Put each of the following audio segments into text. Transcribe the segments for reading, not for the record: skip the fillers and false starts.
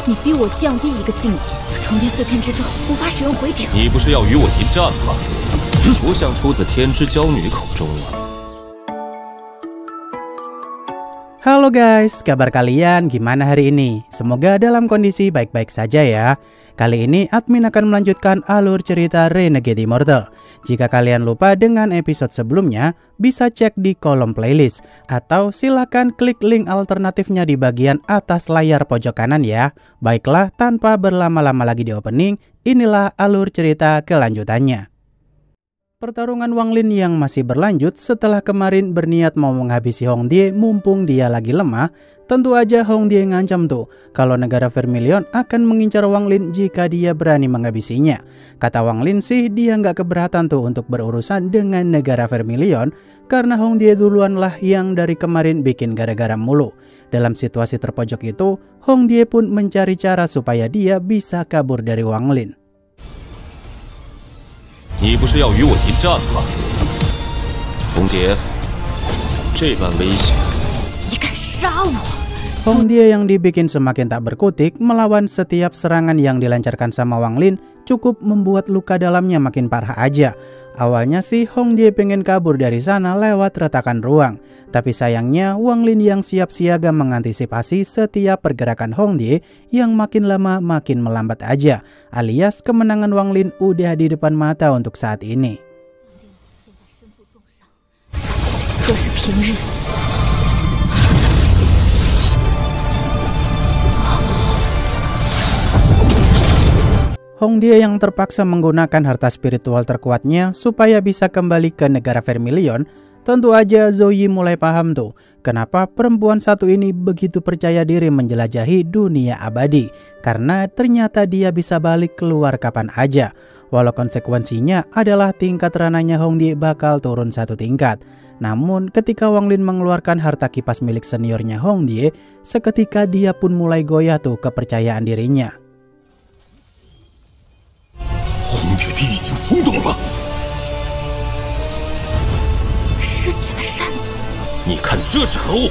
你逼我降低一个境界，重叠碎片之中无法使用回艇。你不是要与我一战吗？不像出自天之娇女口中啊。 Halo guys, kabar kalian gimana hari ini? Semoga dalam kondisi baik-baik saja ya. Kali ini admin akan melanjutkan alur cerita Renegade Immortal. Jika kalian lupa dengan episode sebelumnya, bisa cek di kolom playlist. Atau silakan klik link alternatifnya di bagian atas layar pojok kanan ya. Baiklah, tanpa berlama-lama lagi di opening, inilah alur cerita kelanjutannya. Pertarungan Wang Lin yang masih berlanjut setelah kemarin berniat mau menghabisi Hong Die mumpung dia lagi lemah. Tentu aja Hong Die ngancam tuh kalau negara Vermilion akan mengincar Wang Lin jika dia berani menghabisinya. Kata Wang Lin sih dia nggak keberatan tuh untuk berurusan dengan negara Vermilion karena Hong Die duluan lah yang dari kemarin bikin gara-gara mulu. Dalam situasi terpojok itu, Hong Die pun mencari cara supaya dia bisa kabur dari Wang Lin. 你不是要与我一战吗？红蝶，这般危险，你敢杀我？ Hong Die yang dibikin semakin tak berkutik melawan setiap serangan yang dilancarkan sama Wang Lin cukup membuat luka dalamnya makin parah aja. Awalnya sih Hong Die pengen kabur dari sana lewat retakan ruang. Tapi sayangnya Wang Lin yang siap siaga mengantisipasi setiap pergerakan Hong Die yang makin lama makin melambat aja. Alias kemenangan Wang Lin udah di depan mata untuk saat ini. Hong Die yang terpaksa menggunakan harta spiritual terkuatnya supaya bisa kembali ke negara Vermilion. Tentu aja Zoe mulai paham tuh kenapa perempuan satu ini begitu percaya diri menjelajahi dunia abadi. Karena ternyata dia bisa balik keluar kapan aja. Walau konsekuensinya adalah tingkat ranahnya Hong Die bakal turun satu tingkat. Namun ketika Wang Lin mengeluarkan harta kipas milik seniornya Hong Die, seketika dia pun mulai goyah tuh kepercayaan dirinya. 红铁地已经松动了。师姐的扇子，你看这是何物？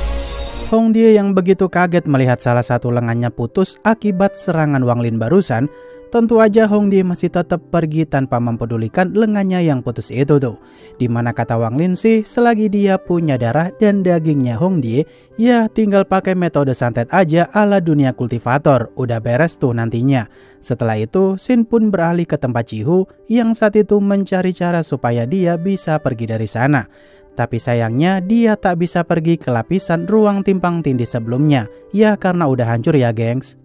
Hong Die yang begitu kaget melihat salah satu lengannya putus akibat serangan Wang Lin barusan. Tentu aja Hong Die masih tetap pergi tanpa mempedulikan lengannya yang putus itu tuh. Dimana kata Wang Lin sih selagi dia punya darah dan dagingnya Hong Die, ya tinggal pakai metode santet aja ala dunia kultivator, udah beres tuh nantinya. Setelah itu Shin pun beralih ke tempat Chihu yang saat itu mencari cara supaya dia bisa pergi dari sana. Tapi sayangnya dia tak bisa pergi ke lapisan ruang timpang tindih sebelumnya, ya karena udah hancur ya gengs.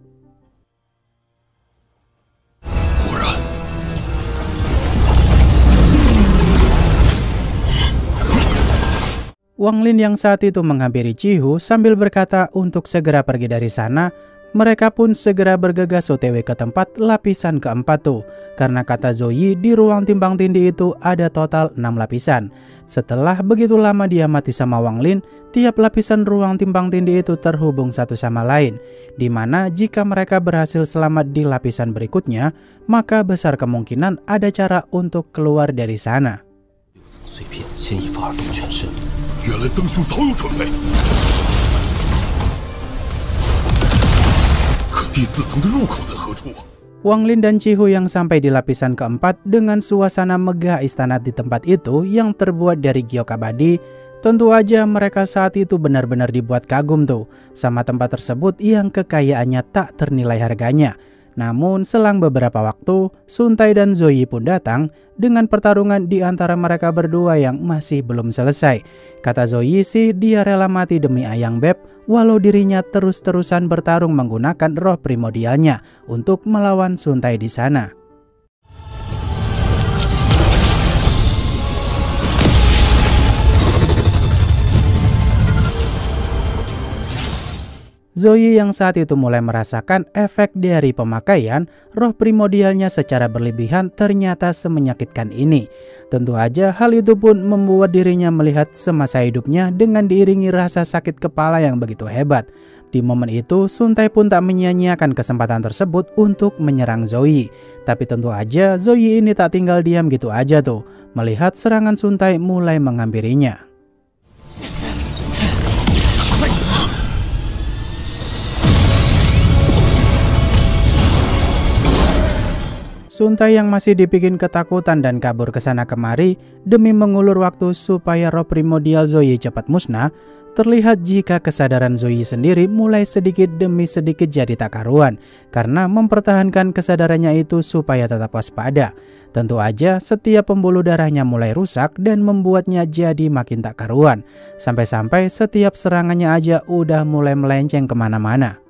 Wang Lin yang saat itu menghampiri Chihu sambil berkata untuk segera pergi dari sana. Mereka pun segera bergegas OTW ke tempat lapisan keempat tuh. Karena kata Zoe di ruang timbang tindih itu ada total 6 lapisan. Setelah begitu lama dia mati sama Wang Lin, tiap lapisan ruang timbang tindih itu terhubung satu sama lain. Dimana jika mereka berhasil selamat di lapisan berikutnya, maka besar kemungkinan ada cara untuk keluar dari sana. 原来曾兄早有准备，可第四层的入口在何处？ Wang Lin dan Chihu yang sampai di lapisan keempat dengan suasana megah istana di tempat itu yang terbuat dari giok abadi. Tentu aja mereka saat itu benar-benar dibuat kagum tuh sama tempat tersebut yang kekayaannya tak ternilai harganya. Namun selang beberapa waktu, Sun Tai dan Zoe pun datang dengan pertarungan di antara mereka berdua yang masih belum selesai. Kata Zoe sih dia rela mati demi Ayang Beb walau dirinya terus-terusan bertarung menggunakan roh primordialnya untuk melawan Sun Tai di sana. Zoe yang saat itu mulai merasakan efek dari pemakaian roh primordialnya secara berlebihan ternyata semenyakitkan ini. Tentu aja hal itu pun membuat dirinya melihat semasa hidupnya dengan diiringi rasa sakit kepala yang begitu hebat. Di momen itu Sun Tai pun tak menyia-nyiakan kesempatan tersebut untuk menyerang Zoe. Tapi tentu aja Zoe ini tak tinggal diam gitu aja tuh melihat serangan Sun Tai mulai menghampirinya. Sun Tai yang masih dibikin ketakutan dan kabur ke sana kemari demi mengulur waktu supaya roh primordial Zoe cepat musnah, terlihat jika kesadaran Zoe sendiri mulai sedikit demi sedikit jadi tak karuan karena mempertahankan kesadarannya itu supaya tetap waspada. Tentu aja setiap pembuluh darahnya mulai rusak dan membuatnya jadi makin tak karuan. Sampai-sampai setiap serangannya aja udah mulai melenceng kemana-mana.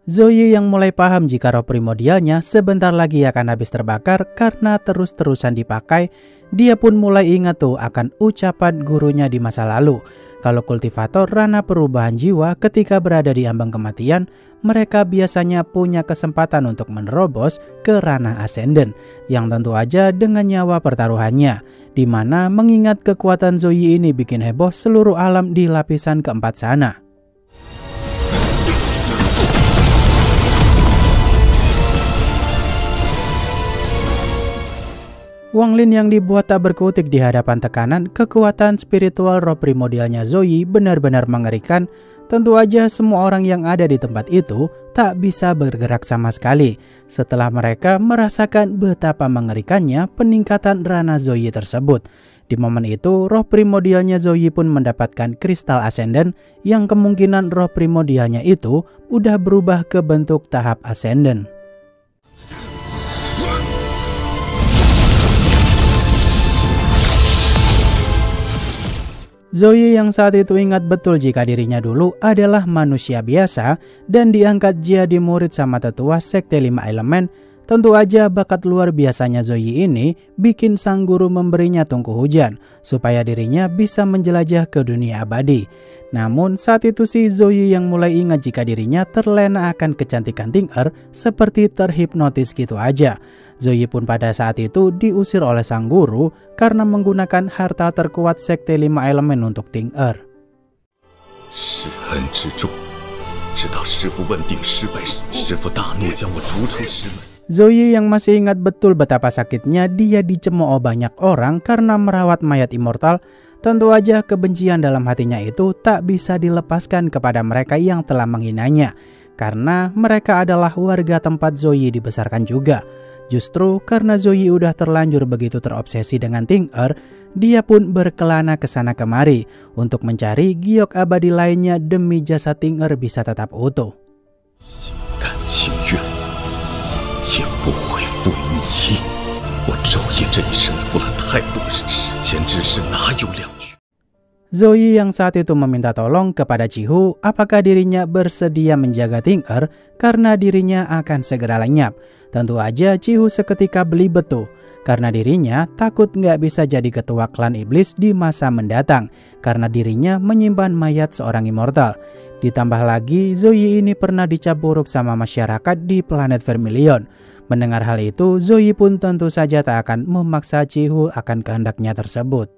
Zoe yang mulai paham jika roh primordialnya sebentar lagi akan habis terbakar karena terus-terusan dipakai, dia pun mulai ingat tuh akan ucapan gurunya di masa lalu. Kalau kultivator ranah perubahan jiwa ketika berada di ambang kematian, mereka biasanya punya kesempatan untuk menerobos ke ranah ascendant, yang tentu aja dengan nyawa pertaruhannya, di mana mengingat kekuatan Zoe ini bikin heboh seluruh alam di lapisan keempat sana. Wang Lin yang dibuat tak berkutik di hadapan tekanan kekuatan spiritual roh primordialnya Zoe benar-benar mengerikan. Tentu aja semua orang yang ada di tempat itu tak bisa bergerak sama sekali setelah mereka merasakan betapa mengerikannya peningkatan ranah Zoe tersebut. Di momen itu roh primordialnya Zoe pun mendapatkan kristal ascendant yang kemungkinan roh primordialnya itu udah berubah ke bentuk tahap ascendant. Zoe yang saat itu ingat betul jika dirinya dulu adalah manusia biasa dan diangkat jadi murid sama tetua sekte 5 elemen. Tentu aja bakat luar biasanya Zoe ini bikin sang guru memberinya tungku hujan supaya dirinya bisa menjelajah ke dunia abadi. Namun saat itu si Zoe yang mulai ingat jika dirinya terlena akan kecantikan Ting Er seperti terhipnotis gitu aja. Zoe pun pada saat itu diusir oleh sang guru karena menggunakan harta terkuat sekte 5 elemen untuk Ting Er. Zoe yang masih ingat betul betapa sakitnya dia dicemooh banyak orang karena merawat mayat immortal. Tentu aja kebencian dalam hatinya itu tak bisa dilepaskan kepada mereka yang telah menghinanya, karena mereka adalah warga tempat Zoe dibesarkan juga. Justru karena Zoe udah terlanjur begitu terobsesi dengan Ting Er, dia pun berkelana ke sana kemari untuk mencari giok abadi lainnya demi jasad Ting Er bisa tetap utuh. Zoe yang saat itu meminta tolong kepada Chihu apakah dirinya bersedia menjaga Ting Er karena dirinya akan segera lenyap. Tentu aja Chihu seketika belibet tuh karena dirinya takut nggak bisa jadi ketua klan iblis di masa mendatang karena dirinya menyimpan mayat seorang immortal. Ditambah lagi Zoe ini pernah dicap buruk sama masyarakat di planet Vermilion. Mendengar hal itu, Zoe pun tentu saja tak akan memaksa Chihu akan kehendaknya tersebut.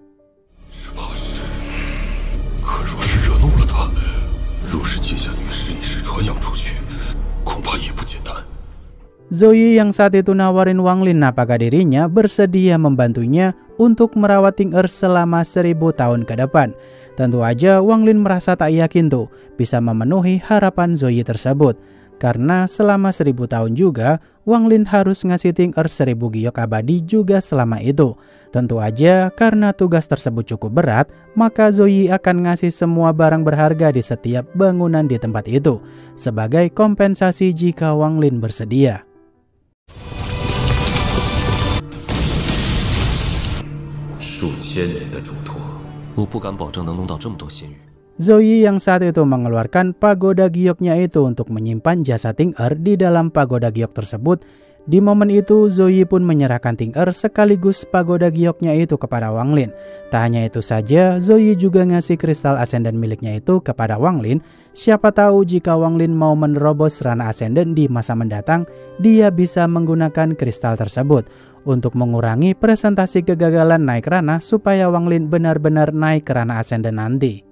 Zoe yang saat itu nawarin Wang Lin apakah dirinya bersedia membantunya untuk merawat Ting Er selama 1000 tahun ke depan. Tentu aja Wang Lin merasa tak yakin tuh bisa memenuhi harapan Zoe tersebut. Karena selama 1000 tahun juga Wang Lin harus ngasih Ting Er 1000 giok abadi juga selama itu. Tentu aja karena tugas tersebut cukup berat, maka Zoe akan ngasih semua barang berharga di setiap bangunan di tempat itu sebagai kompensasi jika Wang Lin bersedia. Zoe yang saat itu mengeluarkan pagoda gioknya itu untuk menyimpan jasad Ting Er di dalam pagoda giok tersebut. Di momen itu Zoe pun menyerahkan Ting Er sekaligus pagoda gioknya itu kepada Wang Lin. Tak hanya itu saja, Zoe juga ngasih kristal ascendant miliknya itu kepada Wang Lin. Siapa tahu jika Wang Lin mau menerobos ranah ascendant di masa mendatang, dia bisa menggunakan kristal tersebut untuk mengurangi presentasi kegagalan naik ranah supaya Wang Lin benar-benar naik ke ranah ascendant nanti.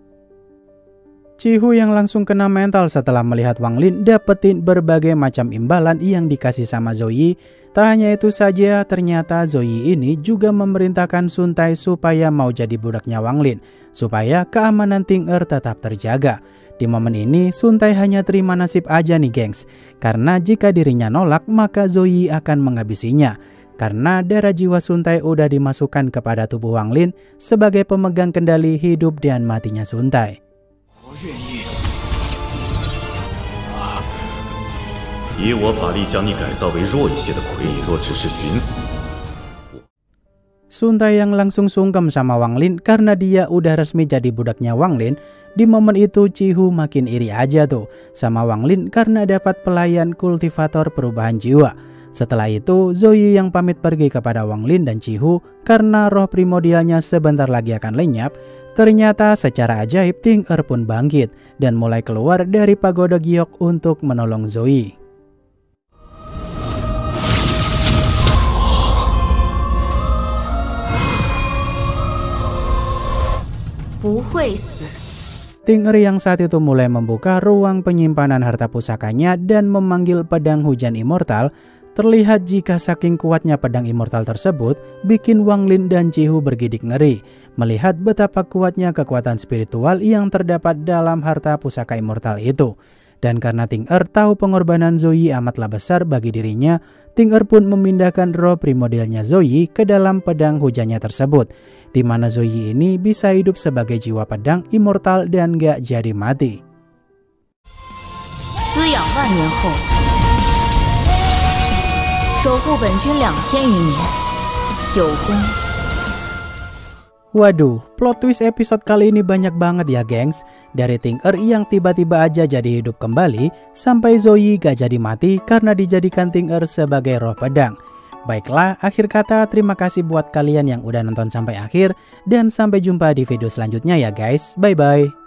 Cihu yang langsung kena mental setelah melihat Wang Lin dapetin berbagai macam imbalan yang dikasih sama Zoe. Tak hanya itu saja, ternyata Zoe ini juga memerintahkan Sun Tai supaya mau jadi budaknya Wang Lin, supaya keamanan Ting Er tetap terjaga. Di momen ini, Sun Tai hanya terima nasib aja nih gengs, karena jika dirinya nolak maka Zoe akan menghabisinya. Karena darah jiwa Sun Tai udah dimasukkan kepada tubuh Wang Lin sebagai pemegang kendali hidup dan matinya Sun Tai. 以我法力将你改造为弱一些的傀儡，若只是寻死。 Sun Tai yang langsung sungkem sama Wang Lin karena dia udah resmi jadi budaknya Wang Lin. Di momen itu Cihu makin iri aja tuh sama Wang Lin karena dapat pelayan kultivator perubahan jiwa. Setelah itu Zoe yang pamit pergi kepada Wang Lin dan Cihu karena roh primordialnya sebentar lagi akan lenyap. Ternyata secara ajaib Ting Er pun bangkit dan mulai keluar dari pagoda giok untuk menolong Zoe. 不会死。 Ting Er yang saat itu mulai membuka ruang penyimpanan harta pusakanya dan memanggil pedang hujan immortal. Terlihat jika saking kuatnya pedang immortal tersebut bikin Wang Lin dan Cihu bergidik ngeri melihat betapa kuatnya kekuatan spiritual yang terdapat dalam harta pusaka immortal itu. Dan karena Ting Er tahu pengorbanan Zoe amatlah besar bagi dirinya, Ting Er pun memindahkan roh primordialnya Zoe ke dalam pedang hujannya tersebut, di mana Zoe ini bisa hidup sebagai jiwa pedang immortal dan gak jadi mati. 滋养万年后，守护本君2000余年，有功。 Waduh, plot twist episode kali ini banyak banget ya gengs. Dari Ting Er yang tiba-tiba aja jadi hidup kembali, sampai Zoe gak jadi mati karena dijadikan Ting Er sebagai roh pedang. Baiklah, akhir kata terima kasih buat kalian yang udah nonton sampai akhir. Dan sampai jumpa di video selanjutnya ya guys, bye bye.